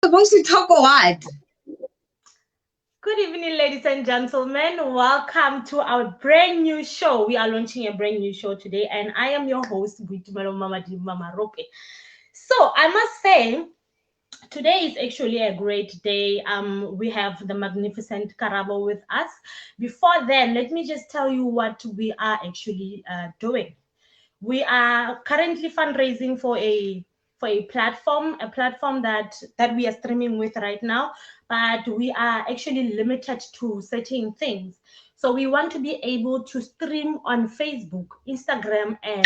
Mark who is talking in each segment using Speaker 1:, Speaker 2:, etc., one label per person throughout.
Speaker 1: supposed to talk or what?
Speaker 2: Good evening, ladies and gentlemen. Welcome to our brand new show. We are launching a brand new show today, and I am your host, Buitumelo Mamadi Mama Rope. So I must say, today is actually a great day. We have the magnificent Karabo with us. Before then, let me just tell you what we are actually doing. We are currently fundraising for a platform, that we are streaming with right now, but we are actually limited to certain things. So we want to be able to stream on Facebook, Instagram, and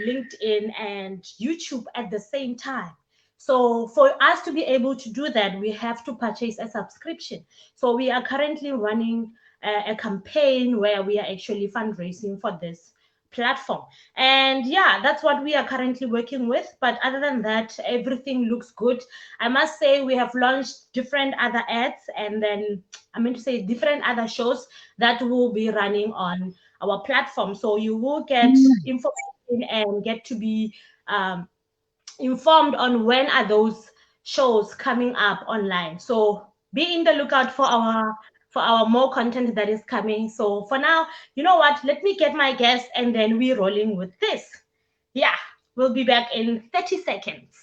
Speaker 2: LinkedIn and YouTube at the same time. So for us to be able to do that, we have to purchase a subscription. So we are currently running a campaign where we are actually fundraising for this platform. And yeah, that's what we are currently working with. But other than that, everything looks good. I must say we have launched different other ads, and then I mean to say different other shows that will be running on our platform. So you will get information and get to be informed on when are those shows coming up online. So be in the lookout for our more content that is coming. So for now, you know what? Let me get my guest and then we're rolling with this. Yeah, we'll be back in 30 seconds.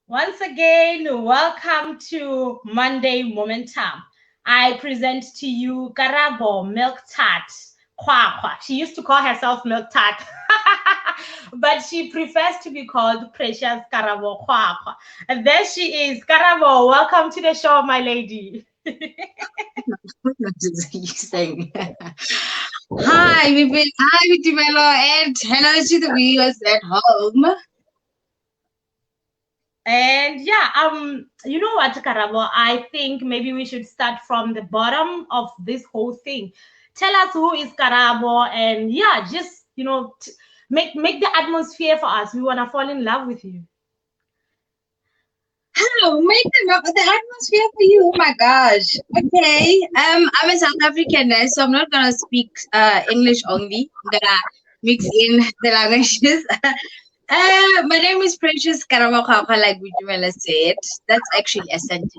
Speaker 2: Once again, welcome to Monday Momentum. I present to you Karabo Milk Tart Kwakwa. She used to call herself Milk Tart, but she prefers to be called Precious Karabo Kwakwa. And there she is. Karabo, welcome to the show, my lady.
Speaker 1: What are you saying? Hi, Buitumelo, and hello to the viewers at home.
Speaker 2: And yeah, you know what, Karabo? I think maybe we should start from the bottom of this whole thing. Tell us who is Karabo, and yeah, just make the atmosphere for us. We wanna fall in love with you.
Speaker 1: Hello, make the atmosphere for you. Oh my gosh. Okay. I'm a South African, so I'm not gonna speak English only. I'm gonna mix in the languages. My name is Precious Karabo Kwakwa, like Buitumelo said. That's actually a sentence.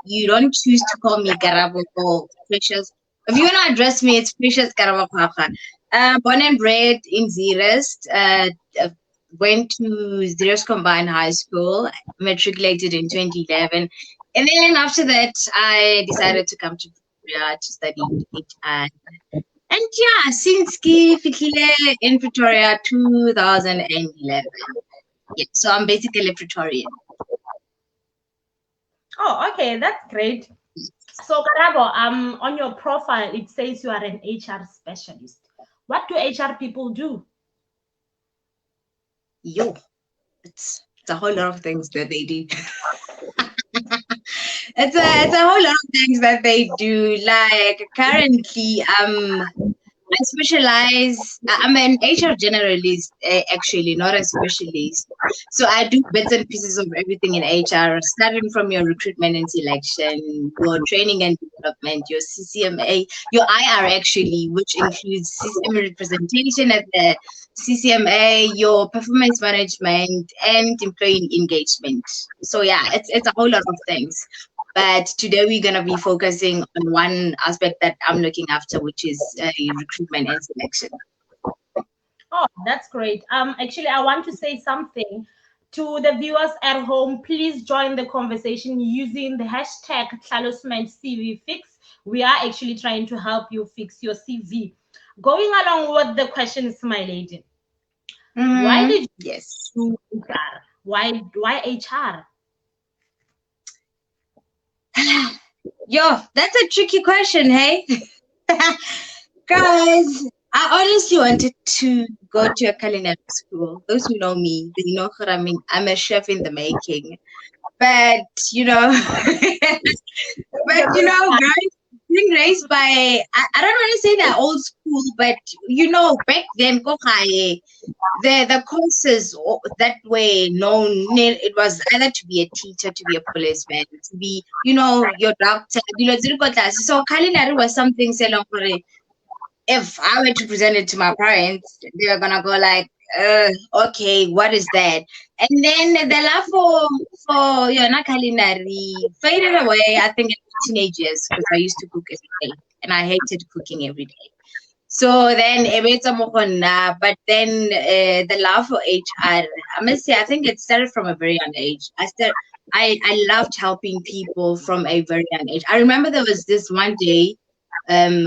Speaker 1: You don't choose to call me Karabo or Precious. If you want to address me, it's Precious Karabo Kwakwa. Born and bred in Zeerust. Went to Zeerust Combined High School, matriculated in 2011. And then after that, I decided to come to Pretoria to study HR. And yeah, since Fikile in Pretoria 2011. Yeah, so I'm basically a Pretorian.
Speaker 2: Oh, okay, that's great. So, Karabo, on your profile, it says you are an HR specialist. What do HR people do?
Speaker 1: Yo, it's a whole lot of things that they do. it's a whole lot of things that they do. Like currently, I specialize. I'm an HR generalist, actually, not a specialist. So I do bits and pieces of everything in HR, starting from your recruitment and selection, your training and development, your CCMA, your IR actually, which includes system representation at the CCMA, your performance management, and employee engagement. So yeah, it's a whole lot of things. But today we're going to be focusing on one aspect that I'm looking after, which is recruitment and selection.
Speaker 2: Oh, that's great. Actually, I want to say something to the viewers at home. Please join the conversation using the hashtag #CVFix. We are actually trying to help you fix your CV. Going along with the questions, my lady. Why did you do HR? Why HR?
Speaker 1: Yo, that's a tricky question, hey? Guys, I honestly wanted to go to a culinary school. Those who know me, they know that I'm a chef in the making. But being raised by I don't want to say that old school, but back then, the courses that were known, it was either to be a teacher, to be a policeman, to be your doctor. So culinary was something if I were to present it to my parents, they were gonna go like, okay, what is that? And then the love for culinary faded away, I think, in teenage years, because I used to cook every day and I hated cooking every day. So then but then the love for HR, I must say, I think it started from a very young age. I loved helping people from a very young age. I remember there was this one day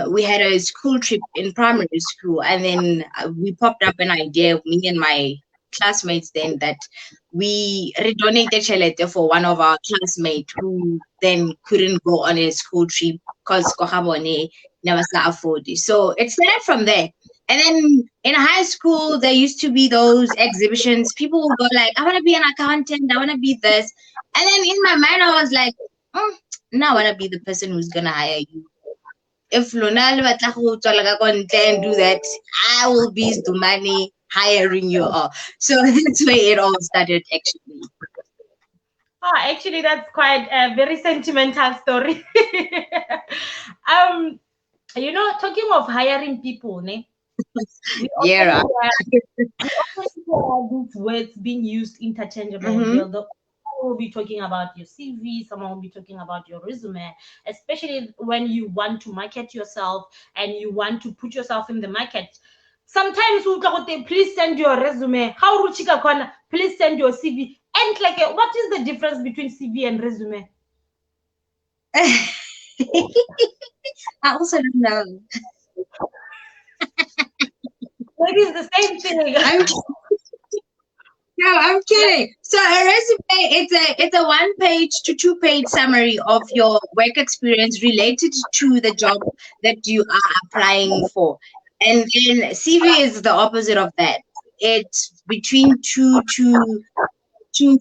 Speaker 1: we had a school trip in primary school, and then we popped up an idea, me and my classmates, then that we donated chelete for one of our classmates who then couldn't go on a school trip because Kohabone never could afford it. So it started from there. And then in high school, there used to be those exhibitions. People would go like, I want to be an accountant, I want to be this. And then in my mind, I was like, now I want to be the person who's going to hire you. If Lona le batla go tswela ka kontle and do that, I will be the money hiring you all. So that's where it all started, actually.
Speaker 2: Oh, actually, that's quite a very sentimental story. Talking of hiring people, ne?
Speaker 1: Yeah.
Speaker 2: We often hear these words being used interchangeable. Will be talking about your CV, someone will be talking about your resume, especially when you want to market yourself and you want to put yourself in the market. Sometimes we'll go, please send your resume. How ruchika kwana? Please send your CV. And what is the difference between CV and resume?
Speaker 1: I also don't know.
Speaker 2: Maybe it's the same thing.
Speaker 1: No, I'm kidding. So a resume, it's a 1-page to 2-page summary of your work experience related to the job that you are applying for. And then CV is the opposite of that. It's between 2 to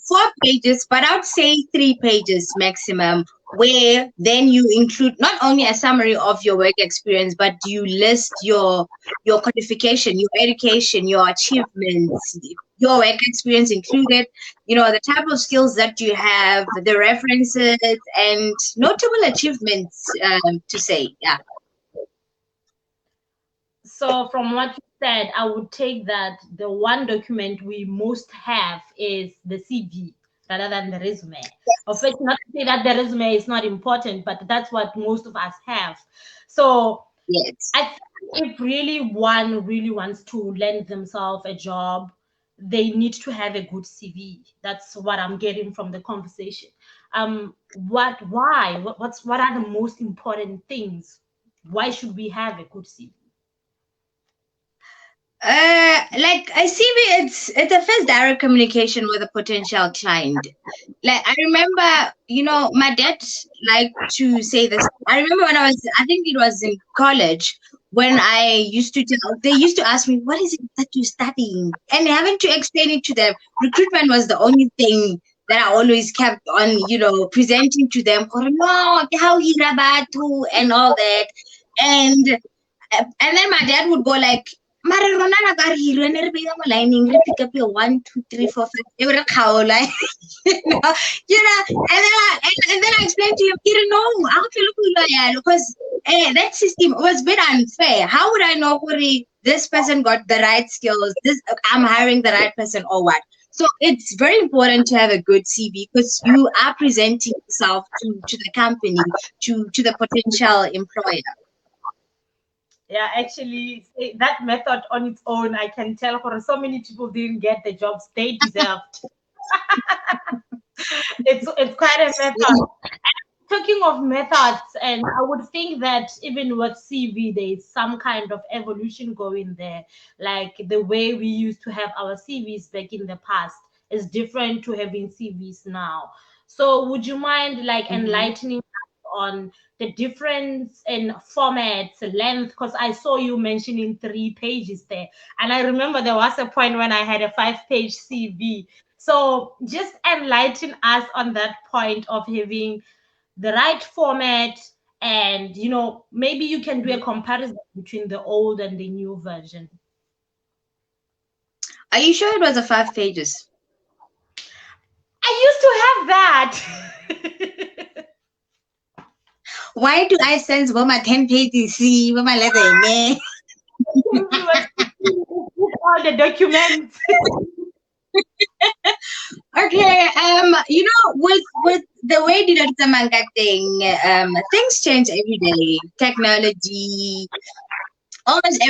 Speaker 1: 4 pages, but I would say 3 pages maximum, where then you include not only a summary of your work experience, but you list your qualification, your education, your achievements, your work experience included, the type of skills that you have, the references, and notable achievements to say. Yeah.
Speaker 2: So from what you said, I would take that the one document we most have is the CV rather than the resume. Of course, not to say that the resume is not important, but that's what most of us have. So
Speaker 1: yes.
Speaker 2: I think if really one really wants to land themselves a job, they need to have a good CV. That's what I'm getting from the conversation. What are the most important things? Why should we have a good CV?
Speaker 1: Like I see, it's a first direct communication with a potential client. Like I remember, my dad liked to say this. I remember when I think it was in college, when I used to they used to ask me, what is it that you're studying? And having to explain it to them, recruitment was the only thing that I always kept on, presenting to them. No, how he rabatu and all that. And then my dad would go like, Mara rona na ka re hire ne re beile mo lining re pick up your 1 2 3 4 5 e re khaola and then I explained to him no I don't feel like because that system was a bit unfair. How would I know this person got the right skills, I'm hiring the right person or what? So it's very important to have a good CV because you are presenting yourself to the company, to the potential employer.
Speaker 2: Yeah, actually, that method on its own, I can tell for so many people didn't get the jobs they deserved. it's quite a method. Talking of methods, and I would think that even with CV, there is some kind of evolution going there. Like the way we used to have our CVs back in the past is different to having CVs now. So would you mind enlightening us on the difference in formats, length, because I saw you mentioning 3 pages there. And I remember there was a point when I had a 5-page CV. So just enlighten us on that point of having the right format, and maybe you can do a comparison between the old and the new version.
Speaker 1: Are you sure it was a 5 pages?
Speaker 2: I used to have that.
Speaker 1: Why do I sense my 10 pages? See, my letter, man.
Speaker 2: All the documents.
Speaker 1: Okay, with the way the manga thing, things change every day. Technology, almost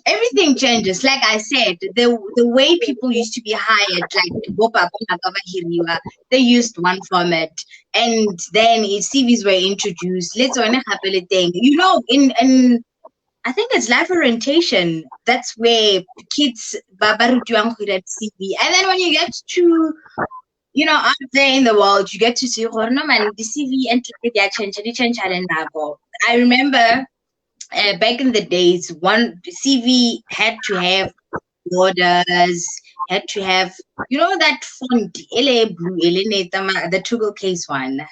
Speaker 1: everything changes. Like I said, the way people used to be hired, like they used one format, and then CVs were introduced. Let's only happen a thing. In I think it's life orientation. That's where kids babarutuang with that CV. And then when you get to out there in the world, you get to see the CV and change. I remember back in the days, one CV had to have borders, had to have that font, LA blue, the Toggle case one.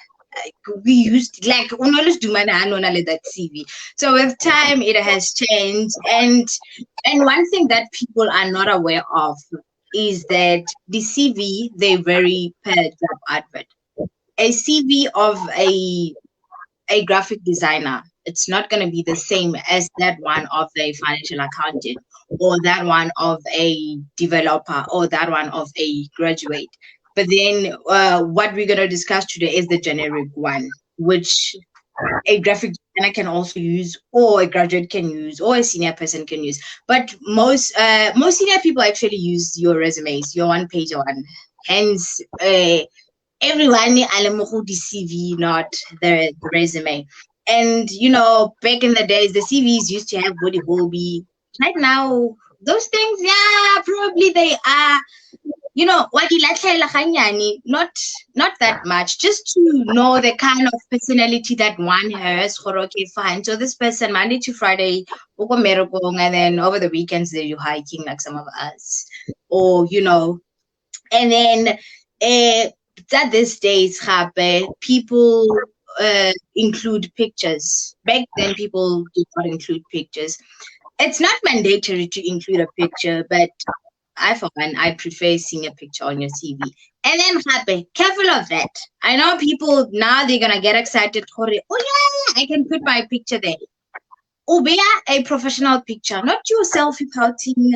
Speaker 1: We used like that CV. So with time, it has changed, and one thing that people are not aware of is that the CV, they vary per job advert. A CV of a graphic designer, it's not going to be the same as that one of a financial accountant, or that one of a developer, or that one of a graduate. But then what we're going to discuss today is the generic one, which a graphic designer can also use, or a graduate can use, or a senior person can use. But most senior people actually use your resumes, your one-page one. Hence, everyone the CV, not the resume. And back in the days, the CVs used to have body hobby. Right now, those things, yeah, probably they are. What not that much, just to know the kind of personality that one has. Okay, fine. So this person, Monday to Friday, and then over the weekends they do hiking like some of us, or and then that these days happen, people include pictures. Back then, people did not include pictures. It's not mandatory to include a picture, but I, for one, I prefer seeing a picture on your CV. And then, happy, careful of that. I know people now, they're gonna get excited. Oh yeah, I can put my picture there. Be a professional picture, not your selfie pouting.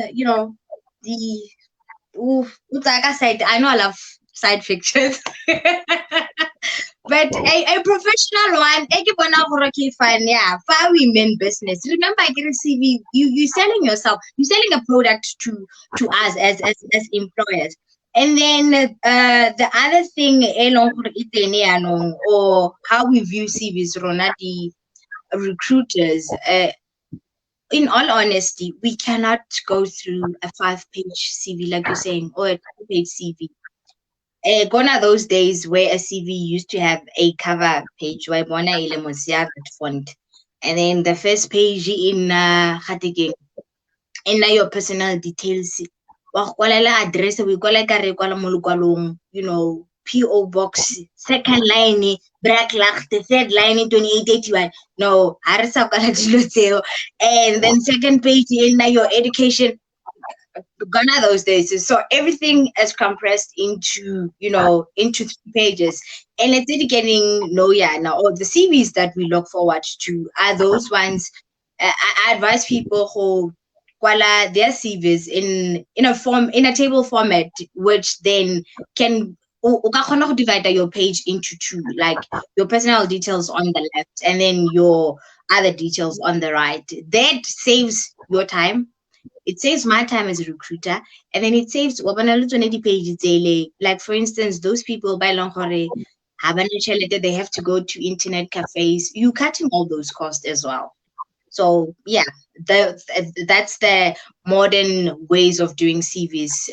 Speaker 1: Like I said, I know I love side pictures. But a professional one, fine, yeah, for women business. Remember, I get a CV. You selling yourself. You're selling a product to us as employers. And then the other thing, or how we view CVs, Ronati recruiters. In all honesty, we cannot go through a 5-page CV like you're saying, or a 2-page CV. Gone are those days where a CV used to have a cover page where font, and then the first page in your personal details. Address we PO box, second line, the third line 2881. No, and then second page in your education. Gone are those days. So everything is compressed into 3 pages, and it's getting now. Or the CVs that we look forward to are those ones. I advise people who their CVs in a table format, which then can divide your page into 2, like your personal details on the left and then your other details on the right. That saves your time. It saves my time as a recruiter, and then it saves pages daily. Like for instance, those people by Longhore they have to go to internet cafes. You cutting all those costs as well. So yeah, that's the modern ways of doing CVs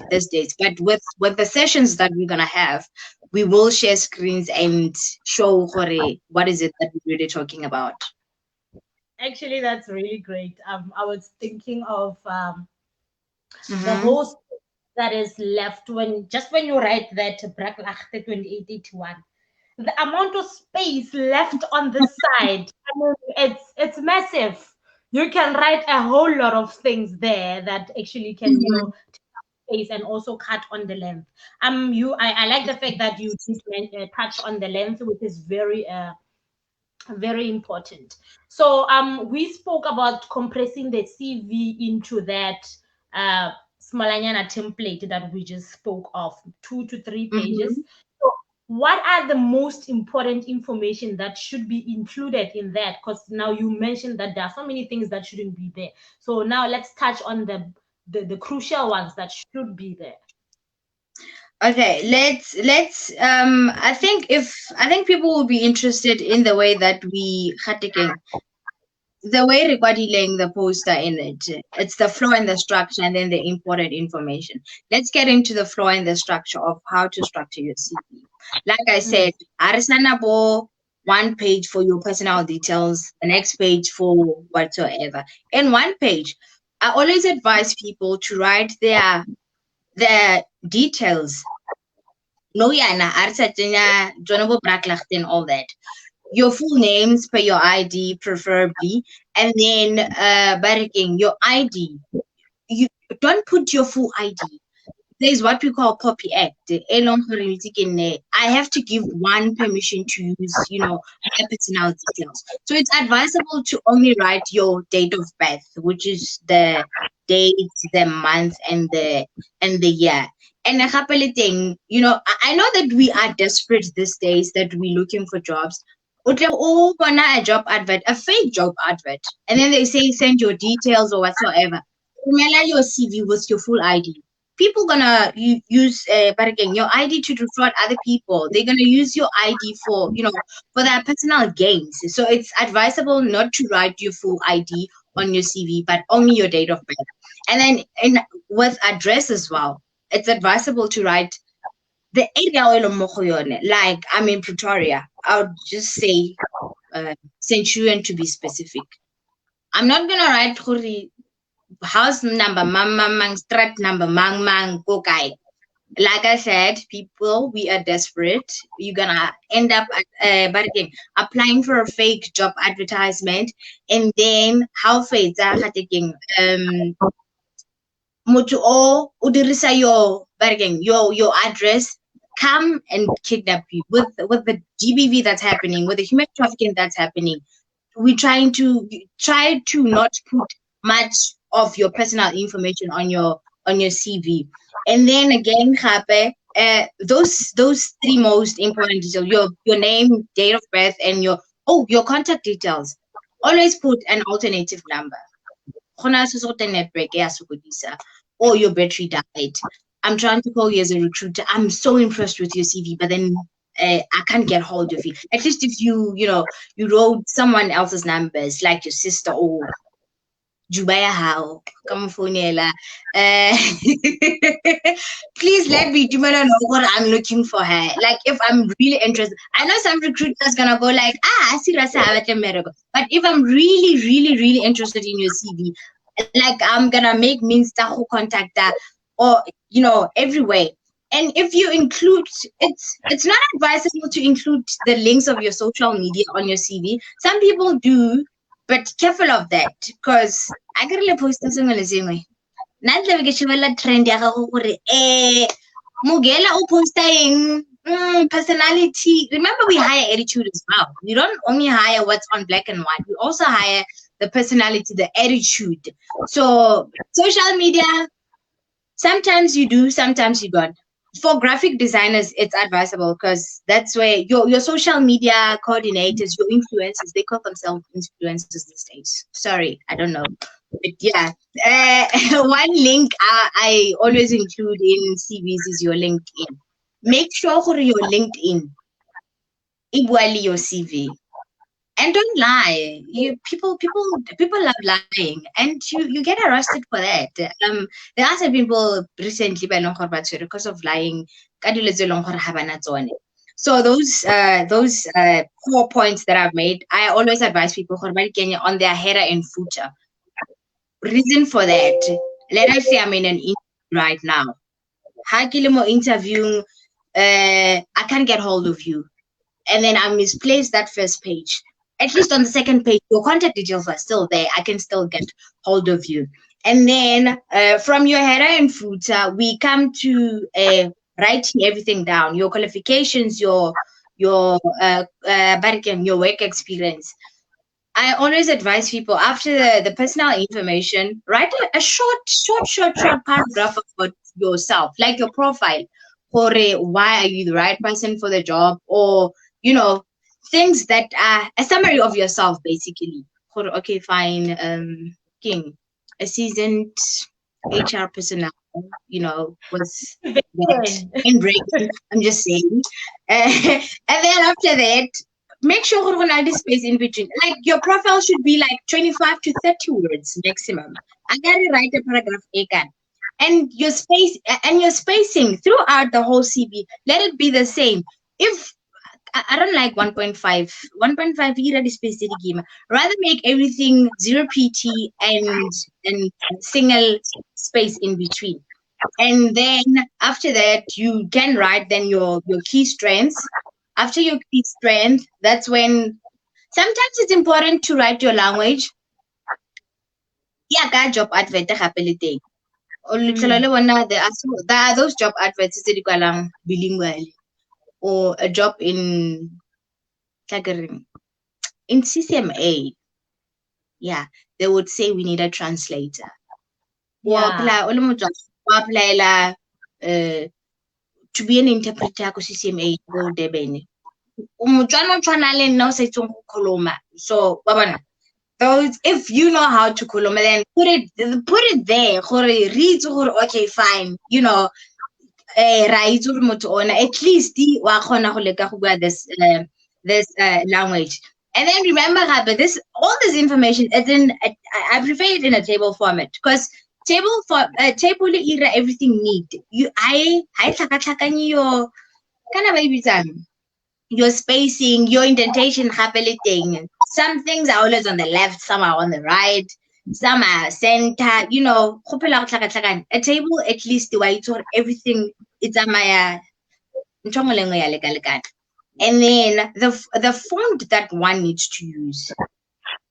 Speaker 1: these days. But with the sessions that we're gonna have, we will share screens and show what is it that we're really talking about.
Speaker 2: Actually, that's really great. I was thinking of the
Speaker 1: Mm-hmm.
Speaker 2: whole space that is left when you write that Braklachte 2881. The amount of space left on the side, I mean, it's massive. You can write a whole lot of things there that actually can, you know, space and also cut on the length. I like the fact that you did touch on the length, which is very important. So we spoke about compressing the CV into that Smalanyana template that we just spoke of, 2 to 3 pages. So what are the most important information that should be included in that? Because now you mentioned that there are so many things that shouldn't be there. So now let's touch on the crucial ones that should be there.
Speaker 1: Okay, let's I think people will be interested in the way that we the way recording the poster in it. It's the flow and the structure and then the important information. Let's get into the flow and the structure of how to structure your CV. Like I said, Arisanabo, one page for your personal details, the next page for whatsoever. In one page, I always advise people to write their details. No, yana, Arisatina, Jonabo Braklacht and all that. Your full names per your ID, preferably, and then barricking your ID. You don't put your full ID. There's what we call copy act. I have to give one permission to use, my personal details. So it's advisable to only write your date of birth, which is the date, the month, and the year. And a couple of things, I know that we are desperate these days, that we're looking for jobs. Oh, a job advert, a fake job advert, and then they say send your details or whatsoever. Email your CV with your full ID. People gonna use, but again, your ID to defraud other people. They're gonna use your ID for for their personal gains. So it's advisable not to write your full ID on your CV, but only your date of birth. And then with address as well, it's advisable to write the area. Like I'm in Pretoria, I would just say Centurion to be specific. I'm not gonna write house number, mang, street number, mang, kokai. Like I said, people, we are desperate. You're gonna end up but again, applying for a fake job advertisement, and then how fate taking mutu o udirisa your address, come and kidnap you with the GBV that's happening, with the human trafficking that's happening. We try to not put much of your personal information on your CV. And then again, those three most important details: your name, date of birth, and your contact details. Always put an alternative number. Or your battery died. I'm trying to call you as a recruiter. I'm so impressed with your CV, but then I can't get hold of you. At least if you wrote someone else's numbers, like your sister or Jubaya How, come phonela. Please let me know what I'm looking for her. Like if I'm really interested, I know some recruiters gonna go like, I see Rasa. But if I'm really, really, really interested in your CV, like I'm gonna make means to contact that, or everywhere. And if you include, it's not advisable to include the links of your social media on your CV. Some people do, but careful of that, because I got a post something same way. Not like a trend Mugela o posting personality. Remember, we hire attitude as well. We don't only hire what's on black and white. We also hire the personality, the attitude. So social media, sometimes you do, sometimes you don't. For graphic designers, it's advisable, because that's where your social media coordinators, your influencers, they call themselves influencers these days. Sorry, I don't know. But yeah, one link I always include in CVs is your LinkedIn. Make sure for your LinkedIn, equally your CV. And don't lie. People love lying, and you get arrested for that. There are some people recently by because of lying. ka dilo tse e leng gore ga bana tsone. So those 4 points that I've made, I always advise people on their header and footer. Reason for that, let us say I'm in an interview right now. Interviewing, I can't get hold of you. And then I misplaced that first page. At least on the second page, your contact details are still there. I can still get hold of you. And then from your header and footer, we come to writing everything down, your qualifications, your work experience. I always advise people after the personal information, write a short paragraph about yourself, like your profile. Why are you the right person for the job? Or, things that are a summary of yourself, basically. Okay, fine. King, a seasoned HR personnel, was in breaking. I'm just saying. And then after that, make sure you space in between. Like your profile should be like 25 to 30 words maximum. I gotta write a paragraph again. And your spacing throughout the whole CV, let it be the same. If I don't like 1.5, 1.5 space game. Rather make everything 0 PT and single space in between. And then after that, you can write then your key strengths. After your key strength, that's when sometimes it's important to write your language. Yeah, got job advert happening. There are those job adverts bilingual or a job in CCMA. Yeah, they would say we need a translator.
Speaker 2: Yeah.
Speaker 1: Apply to be an interpreter ko CCMA go Durban. So those, if you know how to koloma, then put it there. Read okay, fine. At least this language. And then remember, but all this information is I prefer it in a table format because table everything neat. Your spacing, your indentation, some things are always on the left, some are on the right, some are center, a table at least everything it's and then the font that one needs to use.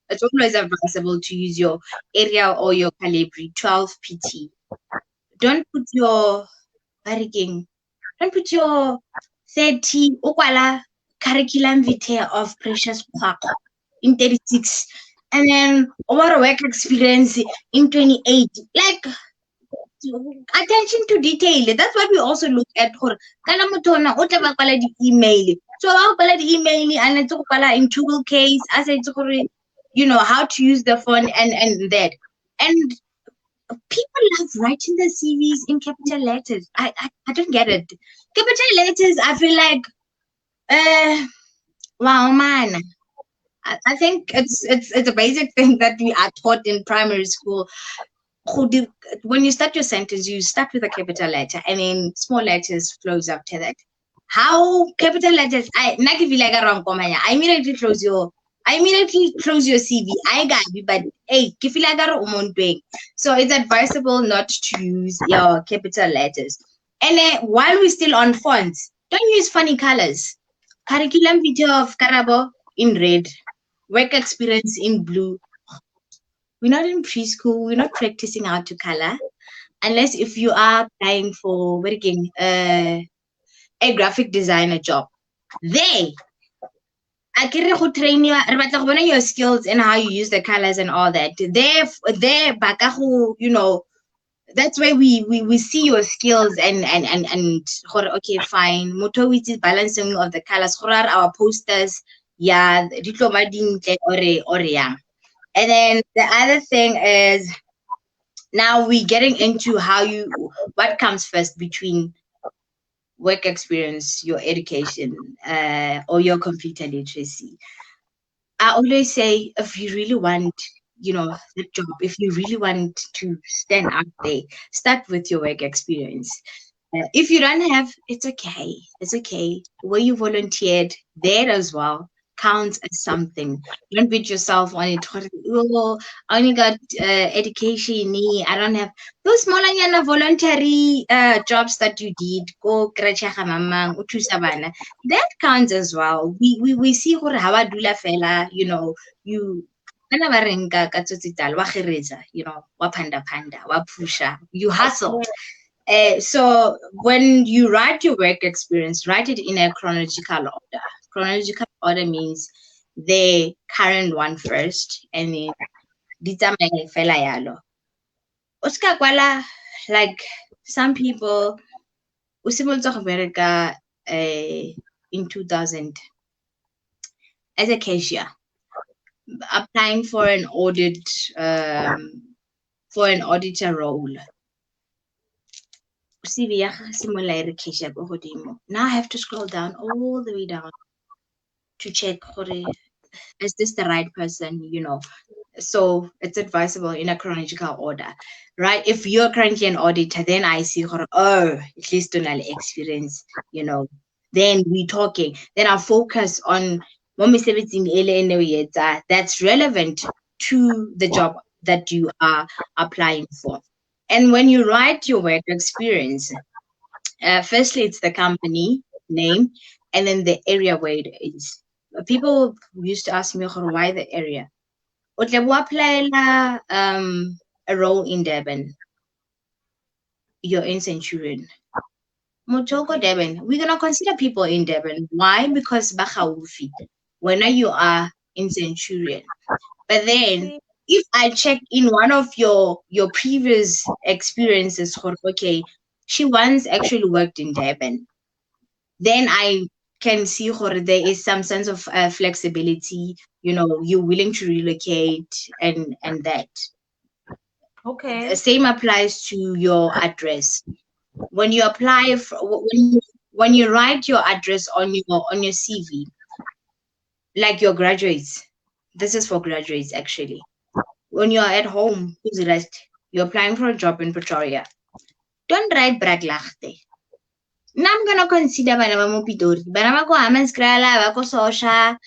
Speaker 1: It's always advisable to use your Arial or your Calibri 12 PT. Don't put your 30 curriculum vitae of Precious Kwakwa in 36. And then our work experience in 28. Like, attention to detail. That's what we also look at. Email. So I'll call the email and it's in Google case as how to use the phone and that. And people love writing their CVs in capital letters. I don't get it. Capital letters, I feel like wow man. I think it's a basic thing that we are taught in primary school. When you start your sentence, you start with a capital letter and then small letters flows after that. How capital letters? I immediately close your CV. I got you, but hey, so it's advisable not to use your capital letters. And while we're still on fonts, don't use funny colors. Curriculum vitae of Karabo in red, work experience in blue. We're not in preschool. We're not practicing how to color, unless if you are applying for working a graphic designer job. I can train you. Your skills and how you use the colors and all that. That's where we see your skills and okay, fine. Moto which is balancing of the colors. Our posters, yeah, diploma or yeah. And then the other thing is now we're getting into what comes first between work experience, your education, or your computer literacy. I always say if you really want, the job, if you really want to stand out there, start with your work experience. If you don't have, it's okay. It's okay. Where you volunteered, there as well counts as something. Don't beat yourself on it. Oh, I only got education. I don't have those small voluntary jobs that you did. Go mamang, uthusa bana. That counts as well. We see gore ha wa dula fela, you bana ba reng ka tsotsitala wa kgereza, wa panda wa pusha, you hustle. So when you write your work experience, write it in a chronological order. Chronological order means the current one first, and then ditsamaya fela yalo. O ska kwala, like some people, o simolotse go bereka in 2000 as a cashier, applying for an audit, for an auditor role. CV ya simolola e re cashier go godimo. Now I have to scroll down all the way down to check is this the right person, So it's advisable in a chronological order, right? If you're currently an auditor, then I see at least on experience, then we talking. Then I'll focus on that's relevant to the job that you are applying for. And when you write your work experience, firstly, it's the company name and then the area where it is. People used to ask me why the area. O tle bo apply a role in Durban. You're in Centurion. Motoko Durban. We're gonna consider people in Durban. Why? Because Bakaufi. When you are in Centurion. But then if I check in one of your previous experiences, okay, she once actually worked in Durban, then I can see there is some sense of flexibility, you're willing to relocate and that.
Speaker 2: Okay.
Speaker 1: The same applies to your address. When you apply when you write your address on your CV, like your graduates, this is for graduates actually. When you're at home, you're applying for a job in Pretoria, don't write Braglachte. Now I'm gonna consider bana ba mo Pitori. Bana ba ko Hammanskraal, ba ko Sosha,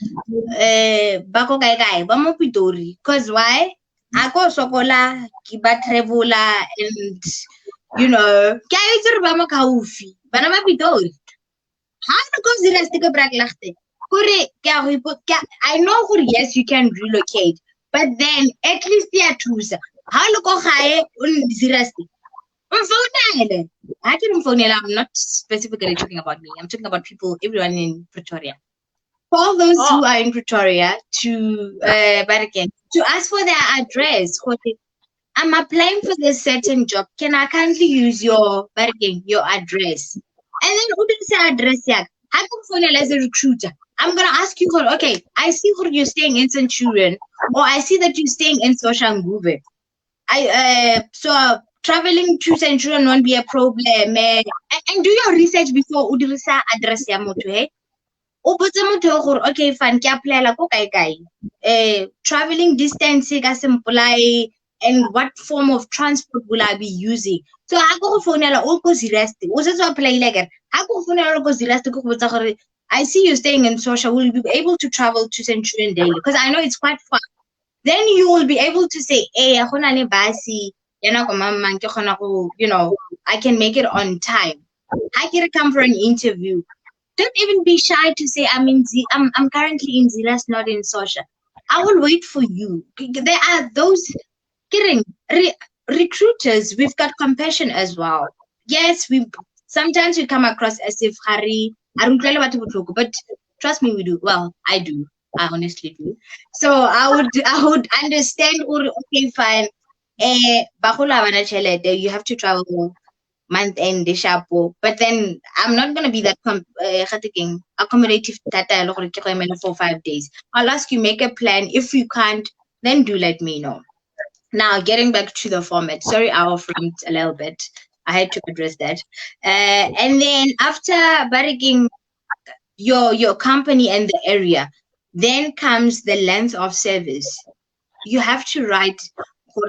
Speaker 1: ba ko kai ba mo Pitori. Cause why? Ako sokola, ki ba traveler and ke itse re ba mo Kaufi. Bana ba Pitori. Ha re go serious ke Braglachte. I know yes you can relocate, but then at least they are choose. How lo go gae on serious? I didn't phone. I'm not specifically talking about me. I'm talking about people, everyone in Pretoria. Call those who are in Pretoria to ask for their address. I'm applying for this certain job. Can I kindly use your address? And then who did say address? I can phone as a recruiter. I'm gonna ask you okay, I see you're staying in Centurion, or I see that you're staying in Soshanguve. So traveling to Centurion won't be a problem. And do your research before udrisa address ya motho. Okay, fine, ke apply la ko kai. Traveling distance ka simply, and what form of transport will I be using? So I go phone la o go zireste. O se so apply like I go phone la go zireste go botsa gore I see you staying in Sosha. Will you be able to travel to Centurion daily? Because I know it's quite far. Then you will be able to say, hey, I can make it on time. I can come for an interview. Don't even be shy to say I'm currently in Zilas, not in Sosha. I will wait for you. There are those recruiters. We've got compassion as well. Yes, sometimes we come across as if Harry, but trust me, we do. Well, I do. I honestly do. So I would understand. Okay, fine. You have to travel month end shapo, but then I'm not gonna be that accommodative for 5 days. I'll ask you, make a plan. If you can't, then do let me know. Now getting back to the format. Sorry, I offended a little bit. I had to address that. And then after barricking your company and the area, then comes the length of service. You have to write for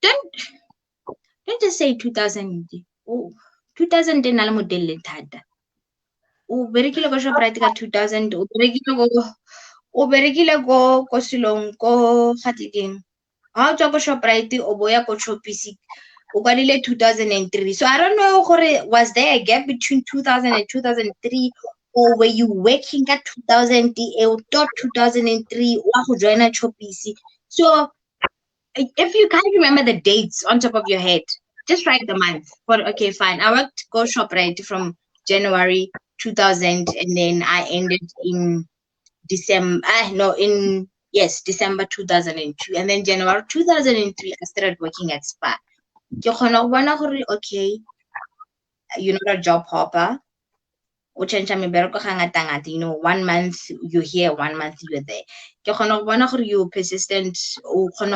Speaker 1: don't just say 2000. Oh, 2010 na le modele thata. O berekile go Shoprite ka 2000, o berekile ko silong ko Gatlekeng. Ha o tswa ko Shoprite o boya ko Choppy, o kwadile 2003. So I don't know gore was there a gap between 2000 and 2003, or were you working at 2000 to 2003 wa go joina Choppy? So if you can't remember the dates on top of your head, just write the month. But okay, fine. I worked go Shoprite from January 2000, and then I ended in December. December 2002, and then January 2003 I started working at Spar. Okay, you're not a job hopper. You know, 1 month you're here, 1 month you're there. You're persistent for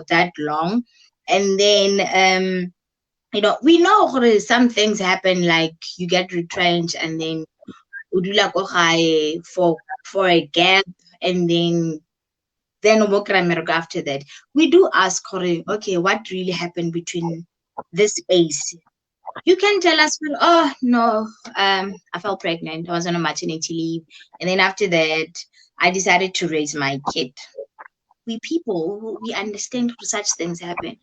Speaker 1: that long. And then you know, we know some things happen, like you get retrenched and then udula ko gae for a gap, and then after that. We do ask, okay, what really happened between this space? You can tell us, well, oh no, I fell pregnant, I was on a maternity leave, and then after that I decided to raise my kid. We people, we understand such things happen.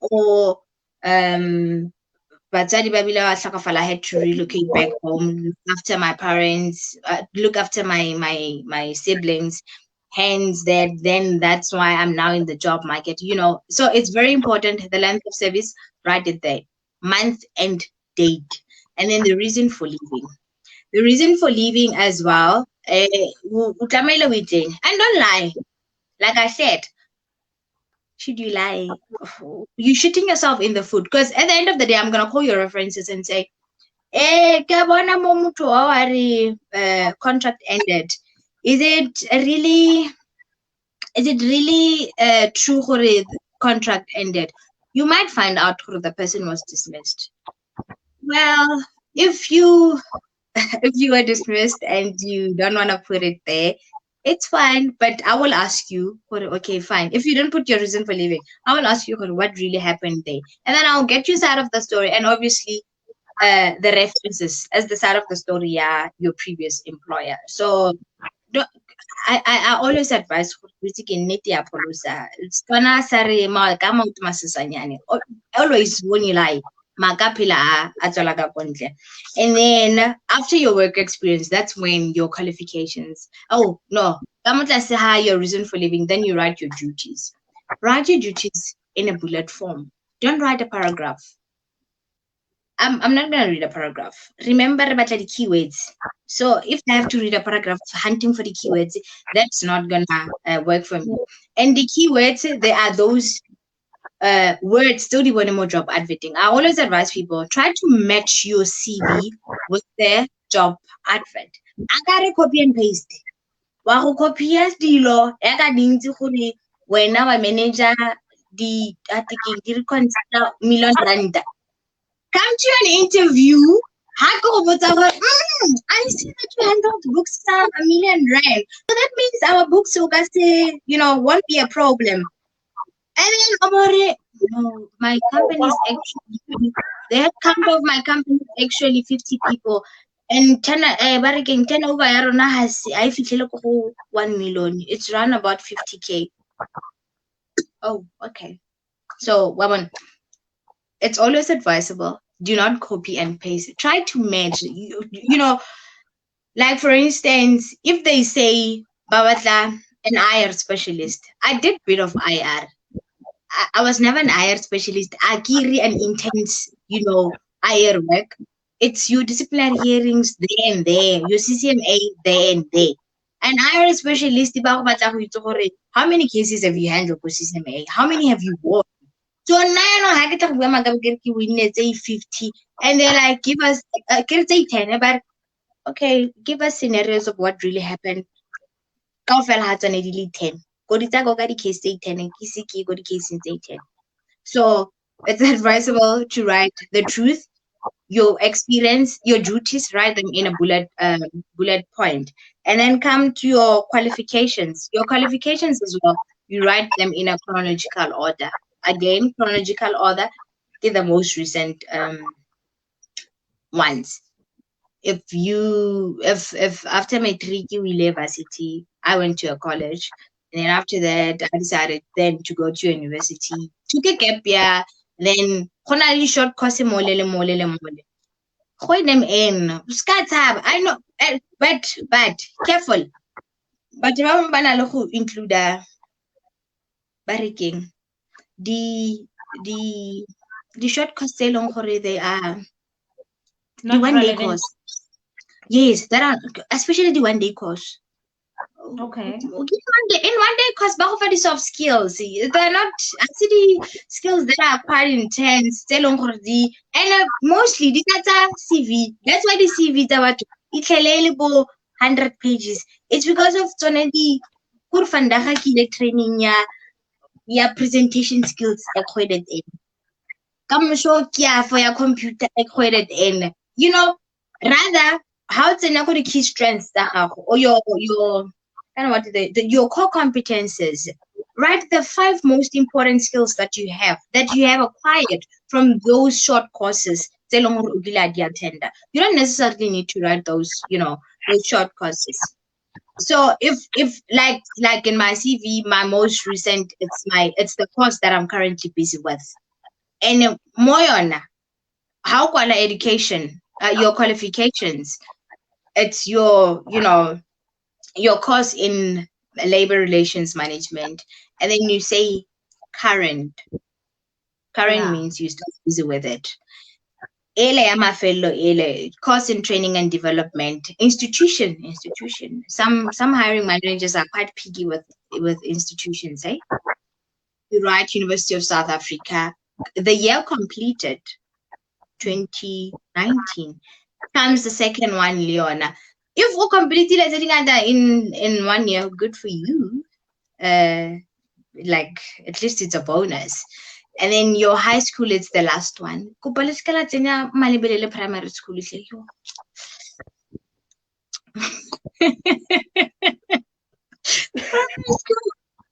Speaker 1: Or batsadi ba bile ba hlokafala, I had to relocate back home, look after my parents, look after my siblings. Hence that's why I'm now in the job market, you know. So it's very important, the length of service, write it there, month and date, and then the reason for leaving. The reason for leaving as well, and don't lie. Like I said, should you lie? You're shooting yourself in the foot, because at the end of the day, I'm gonna call your references and say, contract ended. Is it really true the contract ended? You might find out who the person was dismissed. Well, if you were dismissed and you don't want to put it there, it's fine. But I will ask you, okay, fine. If you don't put your reason for leaving, I will ask you what really happened there, and then I'll get you side of the story, and obviously the references as the side of the story, yeah, your previous employer. So I always advise always when you lie. And then after your work experience, that's when your qualifications. Oh no, your reason for leaving. Then you write your duties. Write your duties in a bullet form. Don't write a paragraph. I'm not gonna read a paragraph. Remember about the keywords. So if I have to read a paragraph hunting for the keywords, that's not gonna work for me. And the keywords, they are those words still the one more job adverting. I always advise people, try to match your CV with their job advert. I gotta copy and paste. Wa go copy dilo e ka dintsi gore wena wa manager di consider million rand. Come to an interview. I see that you handled books $1 million. So that means our books won't be a problem. And then my company is actually, the head count of my company is actually 50 people. And 10 over has I feel 1 million. It's around about 50K. Oh, okay. So woman, it's always advisable. Do not copy and paste. Try to match. You know, like for instance, if they say Babatla, an IR specialist, I did a bit of IR. I was never an IR specialist. I carry an intense, IR work. It's your disciplinary hearings there and there, your CCMA there and there. An IR specialist, how many cases have you handled for CCMA? How many have you won? So now I say 50, and they're like, give us 10, but okay, give us scenarios of what really happened. Kaufel has on 10. Go case say 10 and Kisiki go to case in say 10. So it's advisable to write the truth, your experience, your duties, write them in a bullet point, and then come to your qualifications. Your qualifications as well, you write them in a chronological order. Again, chronological order, get the most recent once. If after my university, I went to a college, and then after that, I decided then to go to university, took a gap year, then khona short course mole. Go them in. Scatter. I know, but careful. But remember, banalo include bariking the short course they long they are
Speaker 2: Not
Speaker 1: the 1 day
Speaker 2: relevant.
Speaker 1: course. Yes, that are especially the 1 day course.
Speaker 2: Okay.
Speaker 1: In 1 day course, but for the soft skills, they're not actually skills that are quite intense. They long and mostly these are CV. That's why the CV is about it's 100 pages. It's because of the kurfandaga kile training ya presentation skills equated in. Come show kia for your computer equated in. You know, rather how to know the key strengths that have or your and what your core competences. Write the 5 most important skills that you have acquired from those short courses. You don't necessarily need to write those, those short courses. So if like in my CV, my most recent it's the course that I'm currently busy with. And Moyona, how qual education, your qualifications, it's your your course in labor relations management, and then you say current means you still busy with it. Course in training and development, institution. Some hiring managers are quite picky with institutions, eh? You write University of South Africa, the year completed 2019 times the second one, Leona. If you completed in 1 year, good for you. Like at least it's a bonus. And then your high school is the last one. Primary school is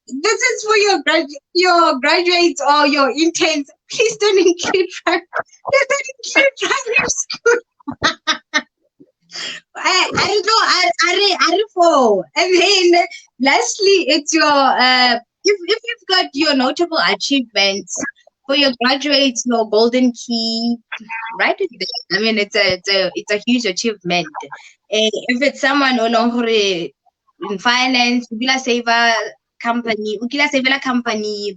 Speaker 1: this is for your graduates or your interns. Please don't include primary school. I don't know. And then lastly, it's your if you've got your notable achievements for your graduates, your golden key, write it there. I mean, it's a huge achievement. If it's someone no longer in finance, Ukila Saver company,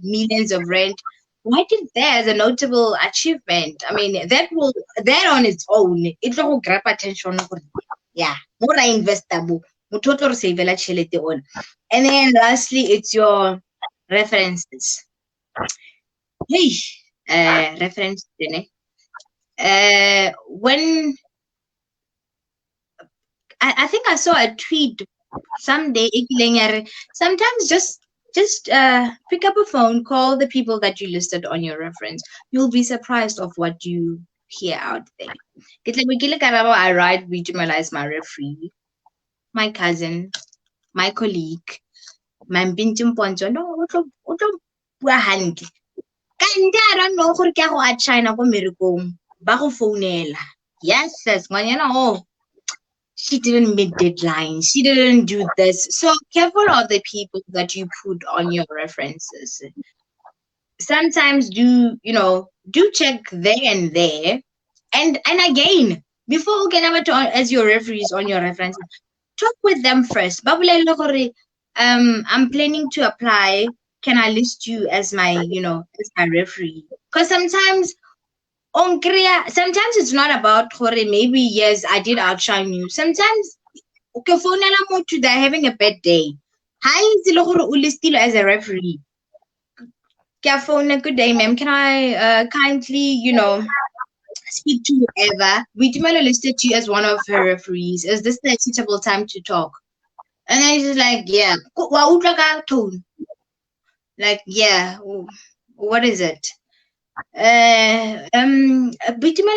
Speaker 1: millions of rent. Write it there as a notable achievement. I mean, that on its own, it will grab attention. Yeah, more investable. And then lastly, it's your references. Hey, reference. When I think I saw a tweet someday, sometimes just pick up a phone, call the people that you listed on your reference. You'll be surprised of what you hear out there. I write regionalize my referee, my cousin, my colleague, my mpintsing pontsho. No, o tlo bua hantle. Kante I don't know gore ke go a China go merekong ba go founela. Yes, ngwanyana she didn't meet deadlines. She didn't do this. So careful of the people that you put on your references. Sometimes do check there and there. And again, before you can ever as your referees on your references, talk with them first. I'm planning to apply. Can I list you as my, as my referee? Because sometimes it's not about maybe yes, I did outshine you. Sometimes they're having a bad day. Hi, is as a referee. Good day, ma'am. Can I kindly, speak to whoever? Vitumelo listed you as one of her referees. Is this the suitable time to talk? And then she's like, yeah. Like, yeah, what is it? Bitumela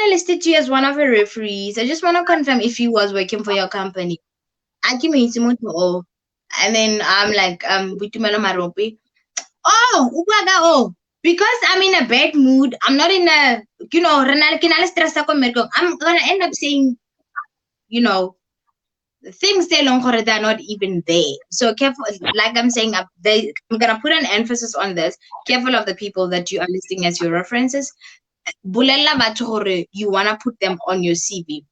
Speaker 1: listed you as one of her referees. I just want to confirm if he was working for your company. And then I'm like, Bitumela Marope. Oh, because I'm in a bad mood, I'm not in a, you know, I'm gonna end up saying, you know, things they're not even there. So careful, like I'm saying, I'm gonna put an emphasis on this. Careful of the people that you are listing as your references. Bulella batho gore you wanna put them on your CV.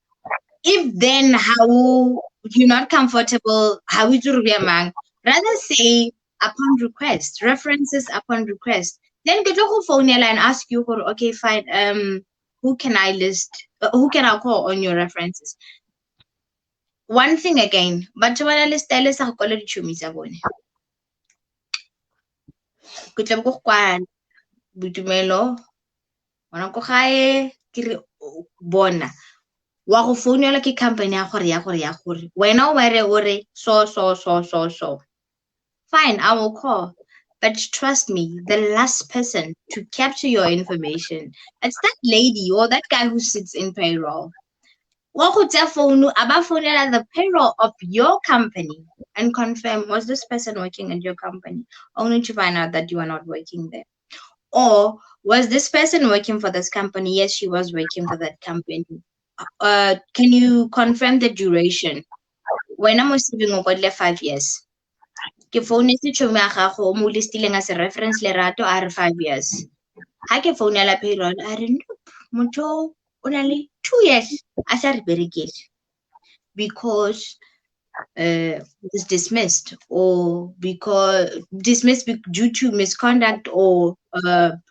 Speaker 1: If then how you're not comfortable, how would you mang? Rather say upon request, references upon request. Then get a phone and ask you, okay, fine. Who can I list? Who can I call on your references? One thing again, but when I list tell us how call it chumi sa bone. Kutlem ko kwan Butumelo. Wana ko gae ke bona. Wa go founela ke company ya gore wena o were ore so. Fine, I will call. But trust me, the last person to capture your information, it's that lady or that guy who sits in payroll. Wa go tsa phone aba founela the payroll of your company and confirm, was this person working at your company? Only to find out that you are not working there. Or was this person working for this company? Yes, she was working for that company. Can you confirm the duration? When I'm receiving over 5 years. Ke founetse tšhomi ya gago o mo listileng as a reference lerato a re 5 years. Ha ke founela payroll a re nope, motho o na le 2 years a sa re berekele because was dismissed or because dismissed due to misconduct or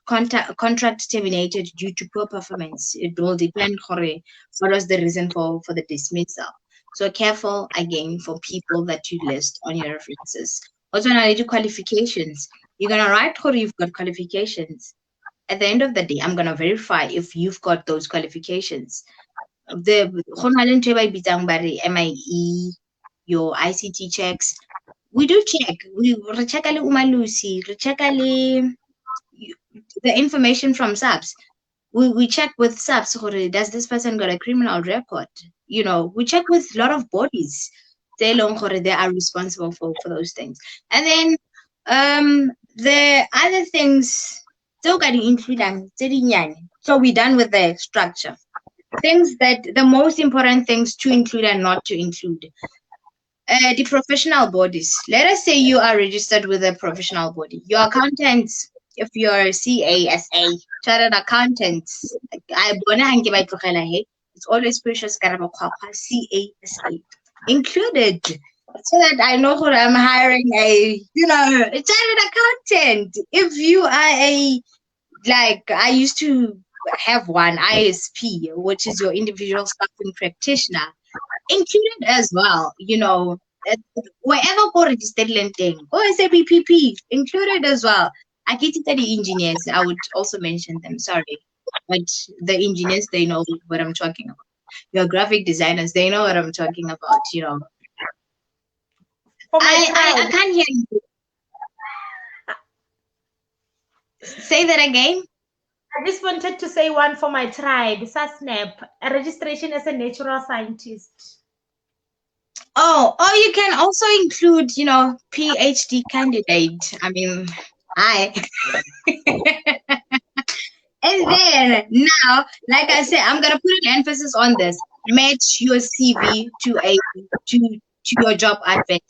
Speaker 1: contract terminated due to poor performance. It will depend what was the reason for the dismissal. So careful again for people that you list on your references. Also, now do qualifications. You're gonna write how you've got qualifications. At the end of the day, I'm gonna verify if you've got those qualifications. The MIE, your ICT checks. We do check. We check umalusi, check the information from SAPS. We check with SAPS. Does this person got a criminal record? You know, we check with a lot of bodies. They are responsible for those things. And then the other things so we're done with the structure. Things that the most important things to include and not to include. The professional bodies. Let us say you are registered with a professional body. Your accountants, if you're CASA, chartered accountants, it's always precious CASA included. So that I know who I'm hiring a chartered accountant. If you are I used to have one ISP, which is your individual staffing practitioner, included as well. Wherever go registered thing, go SABPP included as well. I get it the engineers. I would also mention them. Sorry, but the engineers, they know what I'm talking about. Your graphic designers, they know what I'm talking about. I can't hear you. Say that again.
Speaker 2: I just wanted to say one for my tribe, SASNEP, a registration as a natural scientist.
Speaker 1: Oh, you can also include, PhD candidate. I mean, And then now, like I said, I'm gonna put an emphasis on this. Match your CV to your job advert.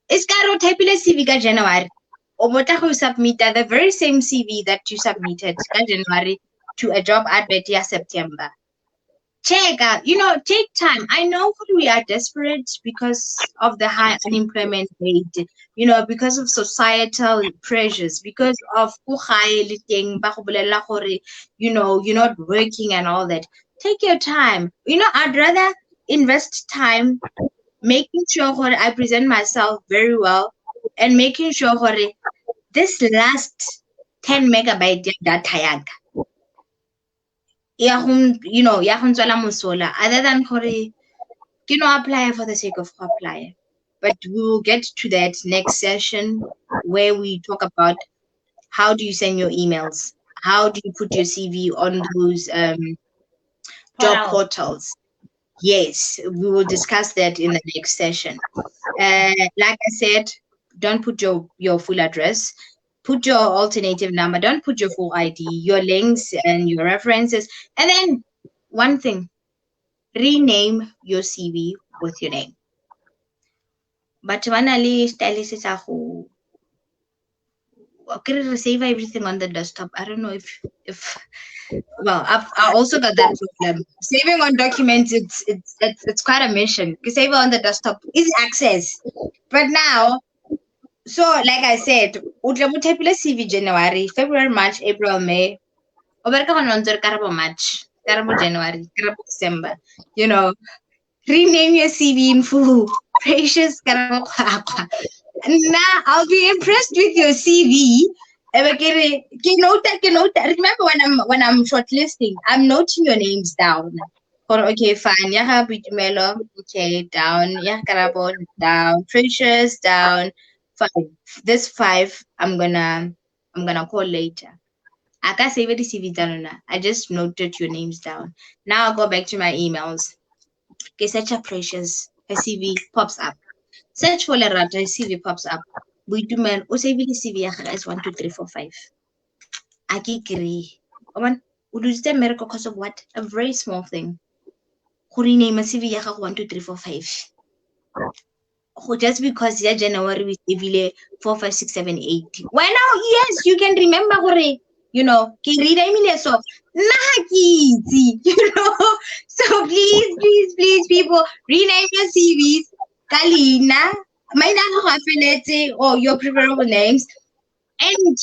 Speaker 1: It's got type in CV ka January. Or what you submit the very same CV that you submitted ka January to a job advert in September. Check out, take time. I know we are desperate because of the high unemployment rate, because of societal pressures, because of you're not working and all that. Take your time. I'd rather invest time making sure I present myself very well and making sure this last 10 megabyte data other than apply for the sake of apply. But we will get to that next session where we talk about how do you send your emails, how do you put your CV on those job portals. Yes, we will discuss that in the next session. Like I said, don't put your full address. put your alternative number. Don't put your full ID, your links and your references. And then one thing, rename your CV with your name. But finally, style is okay, save everything on the desktop. I don't know if well, I also got that problem. Saving on documents, it's quite a mission. You save it on the desktop, easy access. But now, so like I said, CV January, February, March, April, May. March, January, December. You know, rename your CV in full. Precious Now I'll be impressed with your CV. Remember when I'm shortlisting, I'm noting your names down. Okay, fine. Yaha Bitumelo, okay, down. Yaha Karabon, down. Precious, down. Fine. This 5, I'm gonna call later. I can't save the CV down. I just noted your names down. Now I'll go back to my emails. Okay, search a Precious. Her CV pops up. Search for Lerato, her CV pops up. We do man, o save the CV as 1, 2, 3, 4, 5. I agree. Oman, we do the miracle because of what? A very small thing. Who rename a CV 1, 2, 3, 4, 5. Just because January we save 4, 5, 6, 7, 8. Why now? Yes, you can remember hore. You know, so you know. So please, people, rename your CVs. Kalina, or your preferable names, and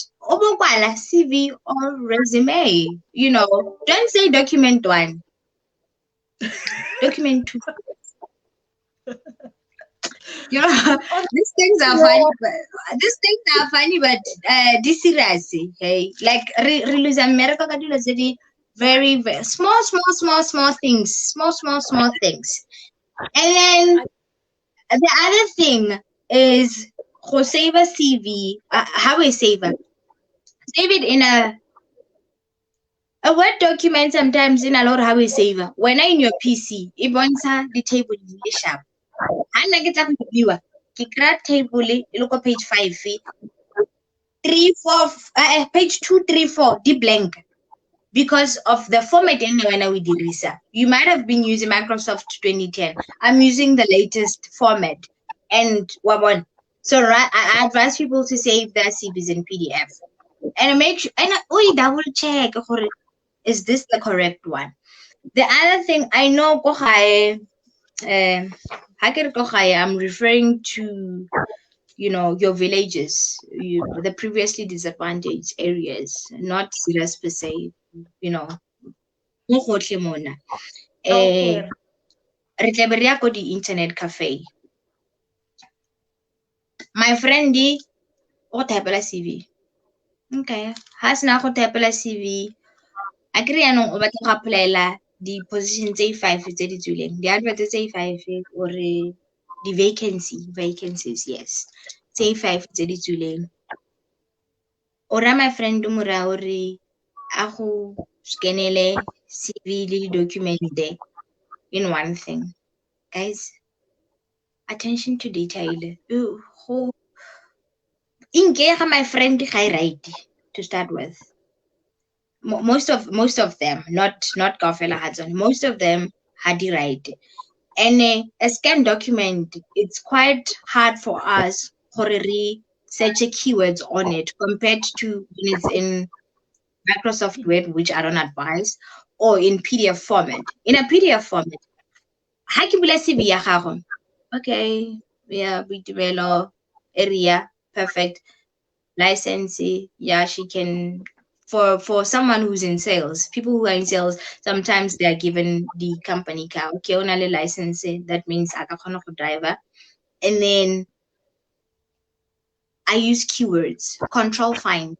Speaker 1: CV or resume. You know, don't say document 1, document 2. You know, these things are funny, but this serious, hey, like lose America can do city very small things, small things, and then the other thing is go save a CV. How we save it? Save it in a Word document. Sometimes in a lot how we save it. When I in your PC, it wants the table is sharp. And I get up to viewer. Kikra table look at page 5, 3, 4, page 2, 3, 4, the blank. Because of the format when we did research. You might have been using Microsoft 2010. I'm using the latest format. And one. So I advise people to save their CVs in PDF. And make sure and double check is this the correct one. The other thing I know I'm referring to, you know, your villages, the previously disadvantaged areas, not serious per se, you know.
Speaker 2: Okay.
Speaker 1: The internet cafe. My friend o typela CV. Okay. Has na go typela CV. I agree anong o batla go applyela di position tse 5 tse di tswileng. Di advert tse 5 or the vacancies, yes. Tse 5 tse di tswileng. Ora my friend mora ore a go scanele CV le document there in one thing. Guys, attention to detail. My friend right to start with. Most of them, not Kaufela Hudson, most of them had the right. And a scan document, it's quite hard for us to search keywords on it compared to when it's in Microsoft Word, which I don't advise, or in PDF format. In a PDF format, okay, yeah, we develop area, perfect. Licensee, yeah, she can. For someone who's in sales, people who are in sales, sometimes they are given the company car. Okay, only license, that means I can driver. And then I use keywords, control find.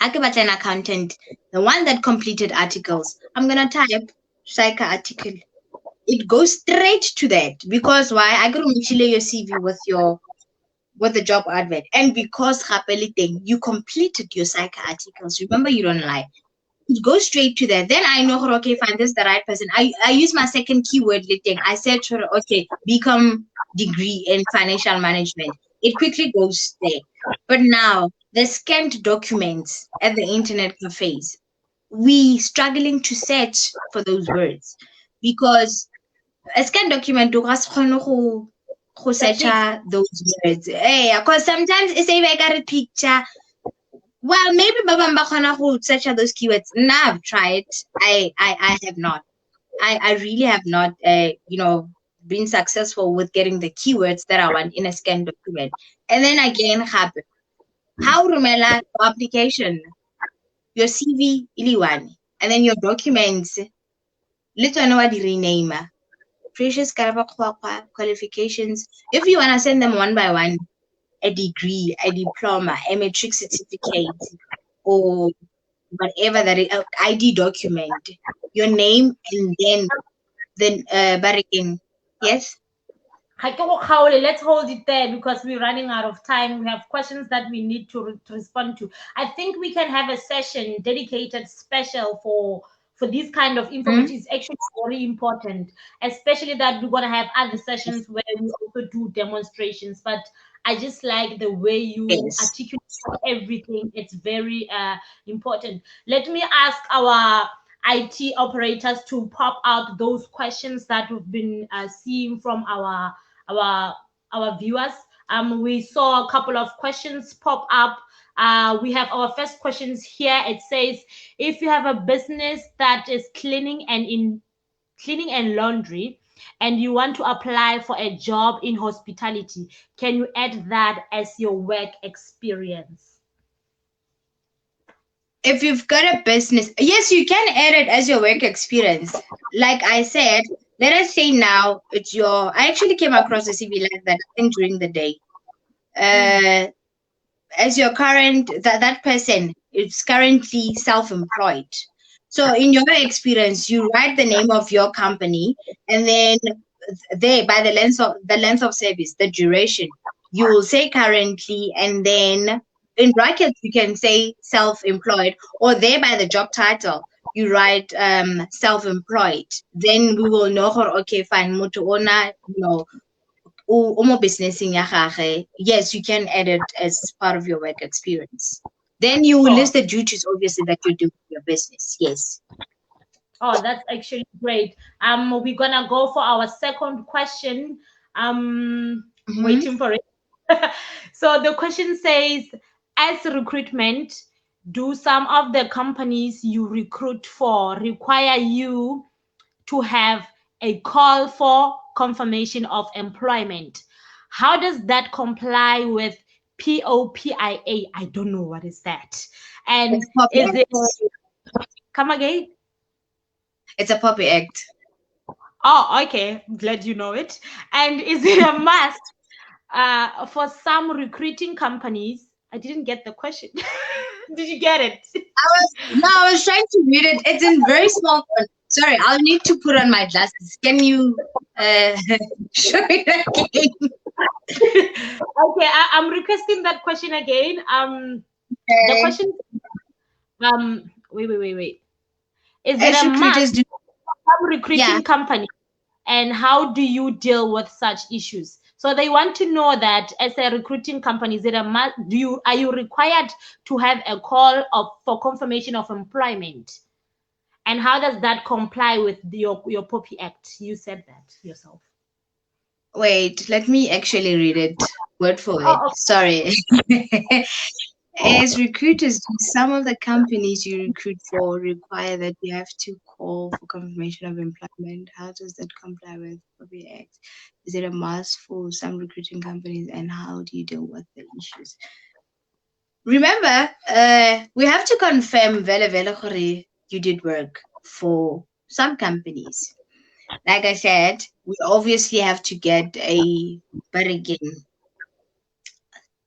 Speaker 1: An accountant, the one that completed articles. I'm gonna type Psycha article. It goes straight to that because why? I could actually your CV with the job advert, and because you completed your Psycha articles. Remember, you don't lie. It goes straight to that. Then I know, okay, fine, this is the right person. I use my second keyword listing. I said, okay, become degree in financial management. It quickly goes there. But now, the scanned documents at the internet cafes, we struggling to search for those words because a scanned document you guys go search those words. Yeah, because sometimes it's a got a picture. Well, maybe Baba Mbakana who search those keywords. Now I've tried. I have not. I really have not, been successful with getting the keywords that I want in a scan document. And then again, how rumela application, your CV, iliwan, and then your documents, little know what the rename, precious qualifications. If you want to send them one by one, a degree, a diploma, a matric certificate, or whatever that is, ID document, your name, and then but again, yes.
Speaker 2: Let's hold it there because we're running out of time. We have questions that we need to respond to. I think we can have a session dedicated special for this kind of info, which is actually very important, especially that we're going to have other sessions where we also do demonstrations. But I just like the way you articulate everything. It's very important. Let me ask our IT operators to pop out those questions that we've been seeing from our viewers. We saw a couple of questions pop up. We have our first questions here. It says, if you have a business that is cleaning and laundry, and you want to apply for a job in hospitality, can you add that as your work experience?
Speaker 1: If you've got a business, yes, you can add it as your work experience. Like I said, let us say now it's I actually came across a CV like that, I think, during the day. As your current, that person is currently self-employed. So in your experience, you write the name of your company, and then there, by the length of service, the duration, you will say currently, and then in brackets you can say self-employed, or there by the job title you write self-employed. Then we will know, okay, fine, business in yes, you can add it as part of your work experience. Then you will list the duties, obviously, that you do for your business. Yes.
Speaker 2: Oh, that's actually great. We're gonna go for our second question. Waiting for it. So the question says, as recruitment, do some of the companies you recruit for require you to have a call for confirmation of employment? How does that comply with POPIA? I don't know what is that. And is it, come again?
Speaker 1: It's a POPI Act.
Speaker 2: Oh, okay. I'm glad you know it. And is it a must for some recruiting companies? I didn't get the question. Did you get it?
Speaker 1: I was trying to read it. It's in very small font. Sorry, I'll need to put on my glasses. Can you show it again?
Speaker 2: Okay, I'm requesting that question again. The question. Wait. Is it a must for recruiting company, and how do you deal with such issues? So they want to know that as a recruiting company, is it a must? Are you required to have a call for confirmation of employment? And how does that comply with your POPI Act? You said that yourself.
Speaker 1: Wait, let me actually read it word for word. Oh, okay. Sorry. As recruiters, some of the companies you recruit for require that you have to call for confirmation of employment. How does that comply with POPI Act? Is it a must for some recruiting companies, and how do you deal with the issues? Remember, we have to confirm you did work for some companies. Like I said, we obviously have to get a